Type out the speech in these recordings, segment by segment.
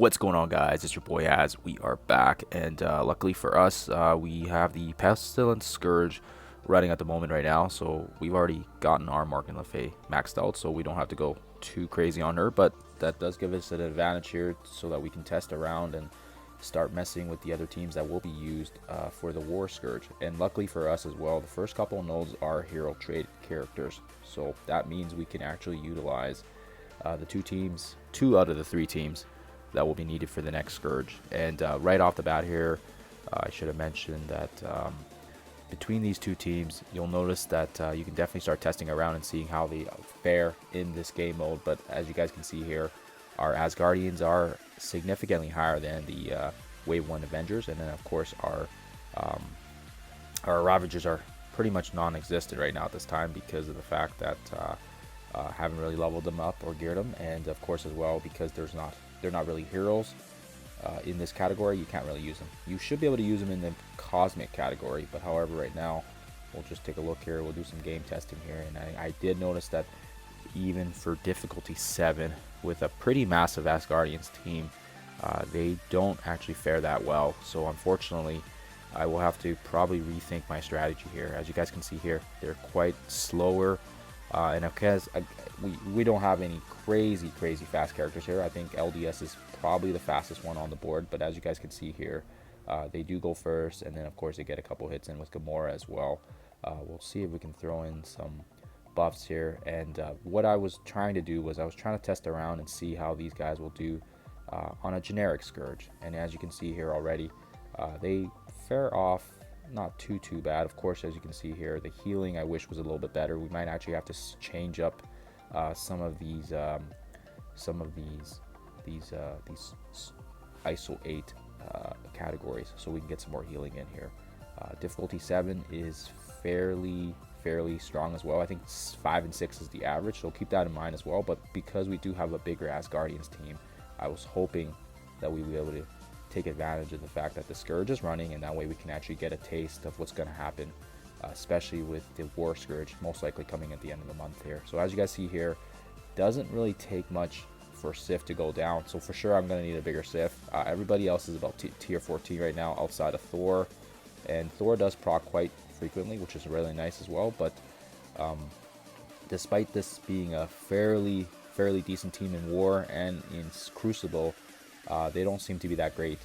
What's going on, guys? It's your boy Az. We are back, and luckily for us, we have the Pestilence Scourge running at the moment right now. So we've already gotten our Mark and Fay maxed out, so we don't have to go too crazy on her. But that does give us an advantage here, so that we can test around and start messing with the other teams that will be used for the War Scourge. And luckily for us as well, the first couple nodes are hero trait characters, so that means we can actually utilize the two out of the three teams that will be needed for the next Scourge. And right off the bat here, I should have mentioned that between these two teams, you'll notice that you can definitely start testing around and seeing how they fare in this game mode. But as you guys can see here, our Asgardians are significantly higher than the Wave 1 Avengers, and then of course our Ravagers are pretty much non-existent right now at this time because of the fact that haven't really leveled them up or geared them, and of course as well because they're not really heroes in this category. You can't really use them. You should be able to use them in the cosmic category, but however right now we'll just take a look here. We'll do some game testing here, and I did notice that even for difficulty 7 with a pretty massive Asgardians team, they don't actually fare that well. So unfortunately I will have to probably rethink my strategy here. As you guys can see here, they're quite slower. And because we don't have any crazy fast characters here, I think LDS is probably the fastest one on the board. But as you guys can see here, they do go first, and then of course they get a couple hits in with Gamora as well. We'll see if we can throw in some buffs here. And what I was trying to do was I was trying to test around and see how these guys will do on a generic Scourge. And as you can see here already, they fare off not too bad. Of course, as you can see here, the healing I wish was a little bit better. We might actually have to change up some of these ISO 8 categories so we can get some more healing in here. Difficulty 7 is fairly strong as well. I think 5 and 6 is the average, so keep that in mind as well. But because we do have a bigger Asgardians team, I was hoping that we would be able to take advantage of the fact that the Scourge is running, and that way we can actually get a taste of what's going to happen, especially with the War Scourge most likely coming at the end of the month here. So as you guys see here, doesn't really take much for Sif to go down, so for sure I'm going to need a bigger Sif. Everybody else is about tier 14 right now outside of Thor, and Thor does proc quite frequently, which is really nice as well. But despite this being a fairly decent team in War and in Crucible, they don't seem to be that great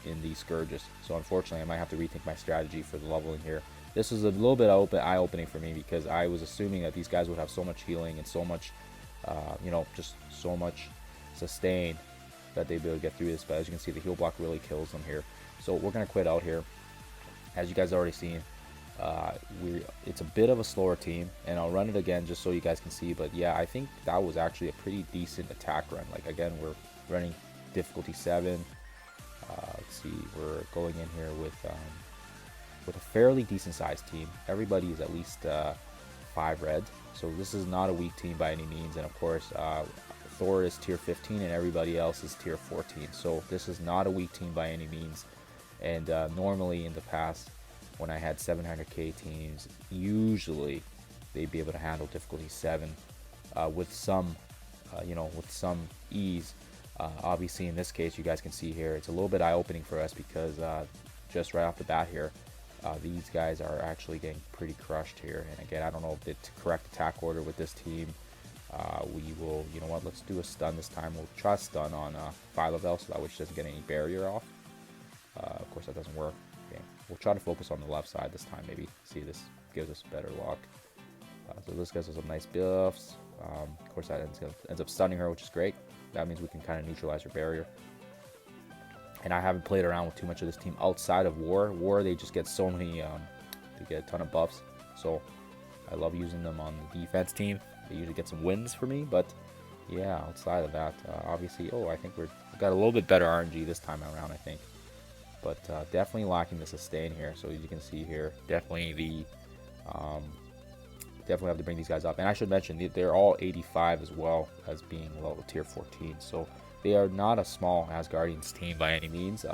in these Scourges. So unfortunately I might have to rethink my strategy for the leveling here. This is a little bit eye-opening for me because I was assuming that these guys would have so much healing and so much just so much sustain that they'd be able to get through this. But as you can see, the heal block really kills them here. So we're going to quit out here. As you guys already seen, it's a bit of a slower team, and I'll run it again just so you guys can see. But yeah, I think that was actually a pretty decent attack run. Like again, we're running difficulty 7. Let's see, we're going in here with a fairly decent sized team. Everybody is at least 5 red, so this is not a weak team by any means. And of course Thor is tier 15 and everybody else is tier 14, so this is not a weak team by any means. And normally in the past, when I had 700k teams, usually they'd be able to handle difficulty 7 with some ease. Obviously in this case, you guys can see here, it's a little bit eye-opening for us because just right off the bat here, these guys are actually getting pretty crushed here. And again, I don't know if the correct attack order with this team. We will, you know what, let's do a stun this time. We'll try stun on Phylavel so that way she doesn't get any barrier off. Of course that doesn't work. Okay, we'll try to focus on the left side this time, maybe see if this gives us better luck. So this gives us some nice buffs. Of course that ends up stunning her, which is great. That means we can kind of neutralize her barrier. And I haven't played around with too much of this team outside of War. War, they just get so many, they get a ton of buffs. So I love using them on the defense team. They usually get some wins for me. But yeah, outside of that, obviously, I think we've got a little bit better RNG this time around, I think. But definitely lacking the sustain here. So as you can see here, definitely have to bring these guys up. And I should mention they're all 85 as well as being level tier 14, so they are not a small Asgardians team by any means.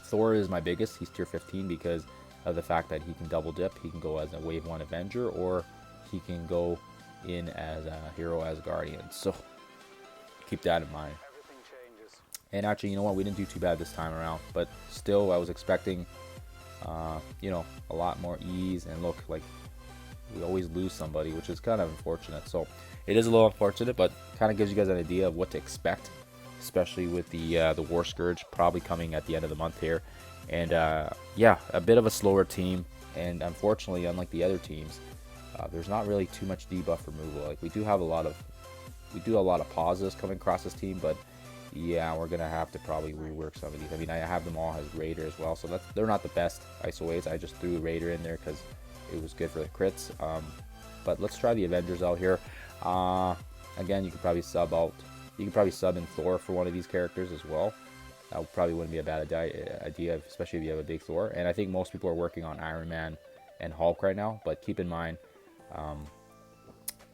Thor is my biggest. He's tier 15 because of the fact that he can double dip. He can go as a wave 1 Avenger, or he can go in as a hero Asgardian, so keep that in mind. And actually, you know what? We didn't do too bad this time around. But still, I was expecting, you know, a lot more ease. And look, like, we always lose somebody, which is kind of unfortunate. So it is a little unfortunate, but kind of gives you guys an idea of what to expect, especially with the War Scourge probably coming at the end of the month here. And yeah, a bit of a slower team. And unfortunately, unlike the other teams, there's not really too much debuff removal. Like, we do have a lot of pauses coming across this team, but yeah, we're gonna have to probably rework some of these. I mean, I have them all as Raider as well, so they're not the best ISO8s. I just threw Raider in there because it was good for the crits. But let's try the Avengers out here. Again, you could probably sub out. You could probably sub in Thor for one of these characters as well. That probably wouldn't be a bad idea, especially if you have a big Thor. And I think most people are working on Iron Man and Hulk right now. But keep in mind,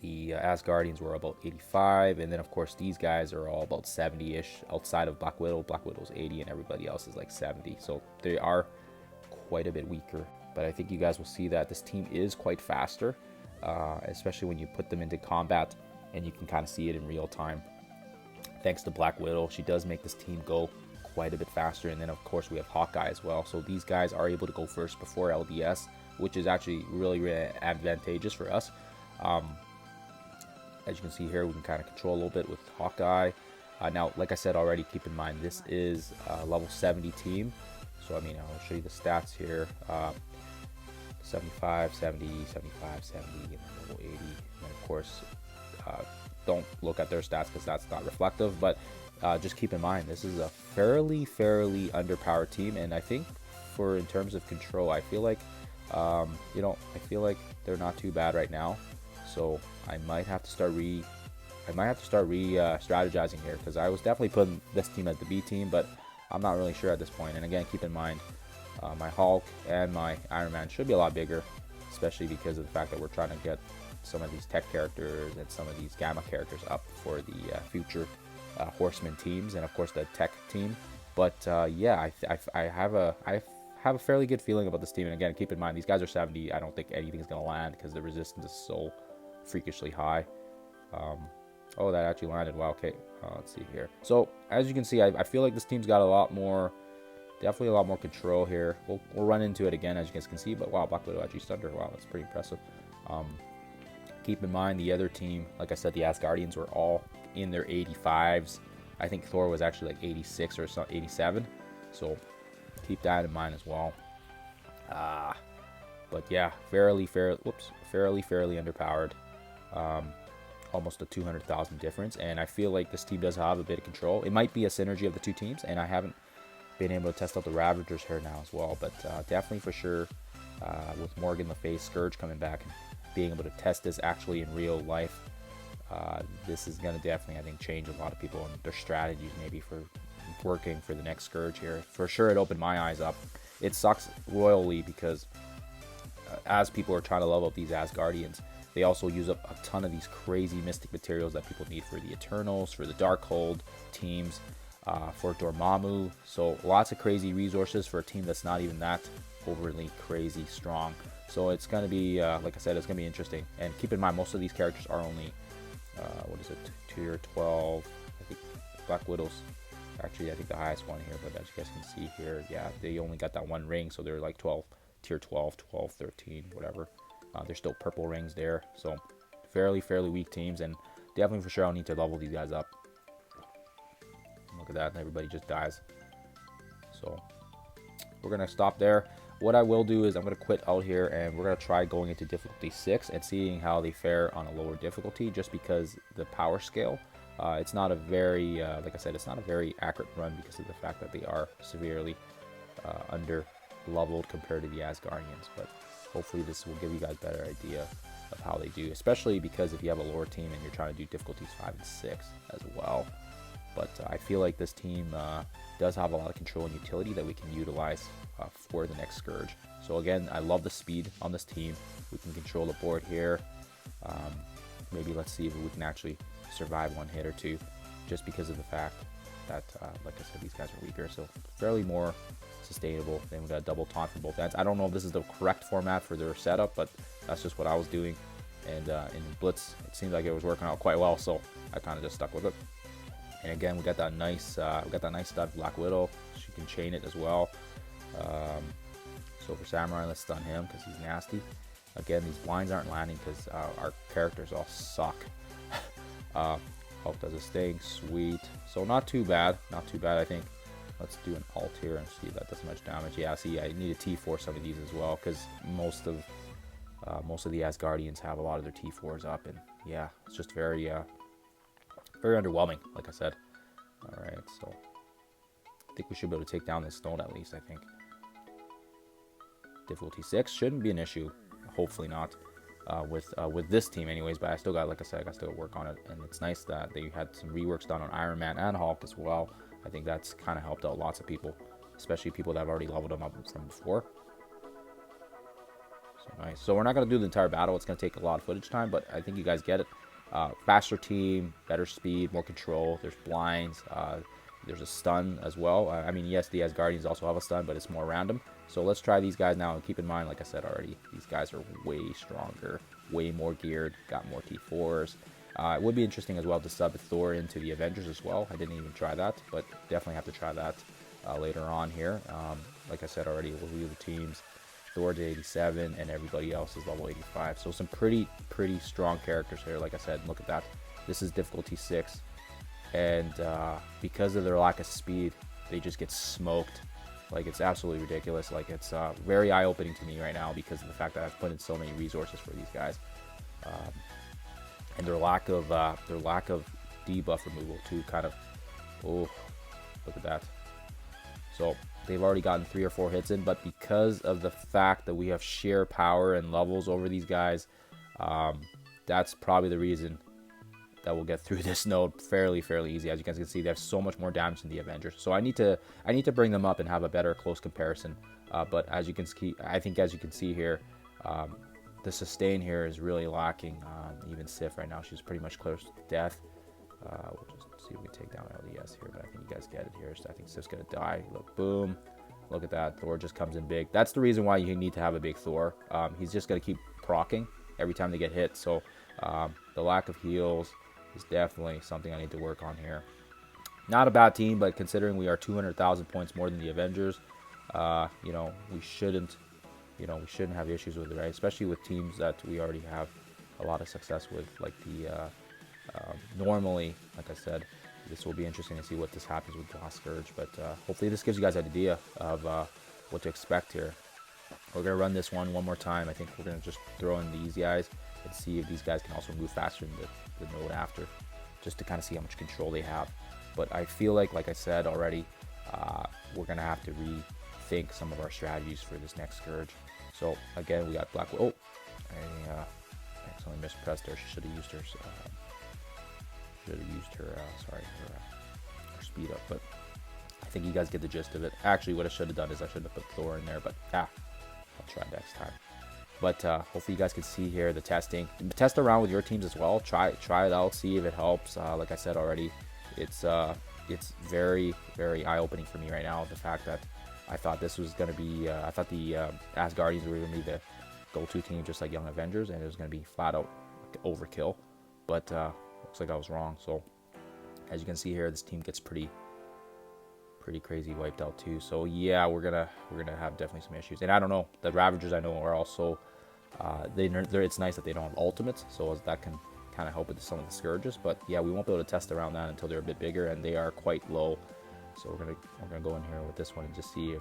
the Asgardians were about 85, and then of course these guys are all about 70-ish. Outside of Black Widow, Black Widow's 80, and everybody else is like 70. So they are quite a bit weaker. But I think you guys will see that this team is quite faster, especially when you put them into combat, and you can kind of see it in real time. Thanks to Black Widow, she does make this team go quite a bit faster. And then of course we have Hawkeye as well. So these guys are able to go first before LDS, which is actually really advantageous for us. As you can see here, we can kind of control a little bit with Hawkeye. Now, like I said already, keep in mind this is a level 70 team. So I mean, I'll show you the stats here. 75, 70, 75, 70, and then level 80. And of course, don't look at their stats because that's not reflective. But just keep in mind, this is a fairly underpowered team. And I think in terms of control, I feel like, you know, I feel like they're not too bad right now. So I might have to start strategizing here, because I was definitely putting this team as the B team, but I'm not really sure at this point. And again, keep in mind, my Hulk and my Iron Man should be a lot bigger, especially because of the fact that we're trying to get some of these tech characters and some of these gamma characters up for the future Horseman teams, and of course the tech team. But yeah, I have a fairly good feeling about this team. And again, keep in mind, these guys are 70. I don't think anything's going to land because the resistance is so freakishly high. Oh, that actually landed. Wow, okay. Let's see here. So as you can see, I feel like this team's got definitely a lot more control here. We'll run into it again, as you guys can see. But wow, Black Widow actually stunned her. Wow, that's pretty impressive. Keep in mind, the other team, like I said, the Asgardians were all in their 85s. I think Thor was actually like 86 or 87. So keep that in mind as well. But yeah, fairly underpowered. Almost a 200,000 difference, and I feel like this team does have a bit of control. It might be a synergy of the two teams, and I haven't been able to test out the Ravagers here now as well. But definitely for sure, with Morgan the Fay Scourge coming back and being able to test this actually in real life, this is going to definitely, I think, change a lot of people and their strategies maybe for working for the next Scourge here. For sure, it opened my eyes up. It sucks royally because as people are trying to level up these Asgardians, they also use up a ton of these crazy mystic materials that people need for the Eternals, for the Darkhold teams, for Dormammu. So lots of crazy resources for a team that's not even that overly crazy strong. So it's going to be, like I said, it's going to be interesting. And keep in mind, most of these characters are only, what is it, tier 12. I think Black Widow's actually, I think, the highest one here. But as you guys can see here, yeah, they only got that one ring. So they're like 12, tier 12, 12, 13, whatever. There's still purple rings there. So fairly weak teams. And definitely for sure I'll need to level these guys up. Look at that. Everybody just dies. So we're going to stop there. What I will do is I'm going to quit out here, and we're going to try going into difficulty 6 and seeing how they fare on a lower difficulty, just because the power scale, it's not a very, like I said, it's not a very accurate run because of the fact that they are severely under leveled compared to the Asgardians. But hopefully this will give you guys a better idea of how they do, especially because if you have a lower team and you're trying to do difficulties 5 and 6 as well. But I feel like this team does have a lot of control and utility that we can utilize for the next Scourge. So again, I love the speed on this team. We can control the board here. Maybe let's see if we can actually survive one hit or two, just because of the fact that, like I said, these guys are weaker. So fairly more sustainable. Then we got a double taunt from both ends. I don't know if this is the correct format for their setup, but that's just what I was doing. And in Blitz, it seemed like it was working out quite well, so I kind of just stuck with it. And again, we got that nice stud Black Widow. She can chain it as well. Silver Samurai, let's stun him because he's nasty. Again, these blinds aren't landing because our characters all suck. Health does his thing, sweet. So not too bad, I think. Let's do an alt here and see if that does much damage. Yeah, see, I need a T4 some of these as well because most of the Asgardians have a lot of their T4s up, and yeah, it's just very underwhelming, like I said. All right, so I think we should be able to take down this stone at least. I think difficulty 6 shouldn't be an issue. Hopefully not with this team, anyways. But I still got, like I said, I still got to work on it, and it's nice that they had some reworks done on Iron Man and Hulk as well. I think that's kind of helped out lots of people, especially people that have already leveled them up from before. So nice. So we're not going to do the entire battle. It's going to take a lot of footage time, but I think you guys get it. Faster team, better speed, more control. There's blinds. There's a stun as well. I mean, yes, the Asgardians also have a stun, but it's more random. So let's try these guys now. And keep in mind, like I said already, these guys are way stronger, way more geared, got more T4s. It would be interesting as well to sub Thor into the Avengers as well. I didn't even try that, but definitely have to try that later on here. Like I said already, we'll review the teams. Thor to 87, and everybody else is level 85. So some pretty strong characters here. Like I said, look at that. This is difficulty 6, and because of their lack of speed, they just get smoked. Like, it's absolutely ridiculous. Like, it's very eye-opening to me right now because of the fact that I've put in so many resources for these guys. And their lack of debuff removal too, kind of. Oh, look at that. So they've already gotten 3 or 4 hits in, but because of the fact that we have sheer power and levels over these guys, that's probably the reason that we'll get through this node fairly easy. As you guys can see, they have so much more damage than the Avengers. So I need to bring them up and have a better close comparison. But as you can see, I think as you can see here, the sustain here is really lacking. Even Sif right now, she's pretty much close to death. We'll just see if we take down LDS here, but I think you guys get it here. So I think Sif's gonna die. Look, boom. Look at that. Thor just comes in big. That's the reason why you need to have a big Thor. He's just gonna keep proccing every time they get hit. So the lack of heals is definitely something I need to work on here. Not a bad team, but considering we are 200,000 points more than the Avengers, you know, we shouldn't have issues with it, right? Especially with teams that we already have a lot of success with, like the normally, like I said, this will be interesting to see what this happens with Fay Scourge, but hopefully this gives you guys an idea of what to expect here. We're gonna run this one more time. I think we're gonna just throw in these guys and see if these guys can also move faster than the node after, just to kind of see how much control they have. But I feel like I said already, we're gonna have to rethink some of our strategies for this next Scourge. So again, we got Black. Oh, I accidentally mispressed her. She should have used her. Sorry, her speed up. But I think you guys get the gist of it. Actually, what I should have done is I should have put Thor in there. But I'll try next time. But hopefully you guys can see here the testing. Test around with your teams as well. Try it out. See if it helps. Like I said already, it's very eye-opening for me right now. The fact that I thought this was going to be, I thought the Asgardians were going to be the go-to team just like Young Avengers, and it was going to be flat out overkill. But looks like I was wrong. So as you can see here, this team gets pretty crazy wiped out too. So yeah, we're gonna have definitely some issues. And I don't know, the Ravagers I know are also it's nice that they don't have ultimates, so that can kind of help with some of the Scourges. But yeah, we won't be able to test around that until they're a bit bigger, and they are quite low. So we're gonna go in here with this one and just see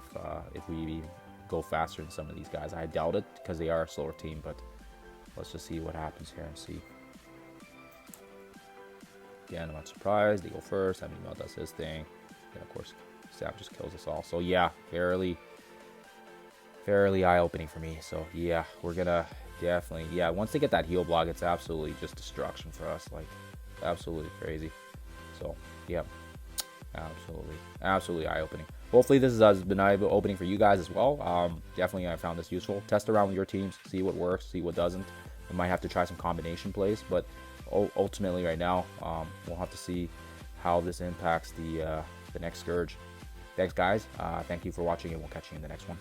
if we go faster than some of these guys. I doubt it because they are a slower team, but let's just see what happens here and see. Again, I'm not surprised. They go first. Email does his thing. And of course, Sam just kills us all. So yeah, fairly eye-opening for me. So yeah, we're gonna definitely, yeah, once they get that heal block, it's absolutely just destruction for us. Like, absolutely crazy. So yeah, absolutely eye-opening. Hopefully this has been eye-opening for you guys as well. Definitely I found this useful. Test around with your teams, see what works, see what doesn't. We might have to try some combination plays, but ultimately right now, we'll have to see how this impacts the next Scourge. Thanks guys, thank you for watching, and we'll catch you in the next one.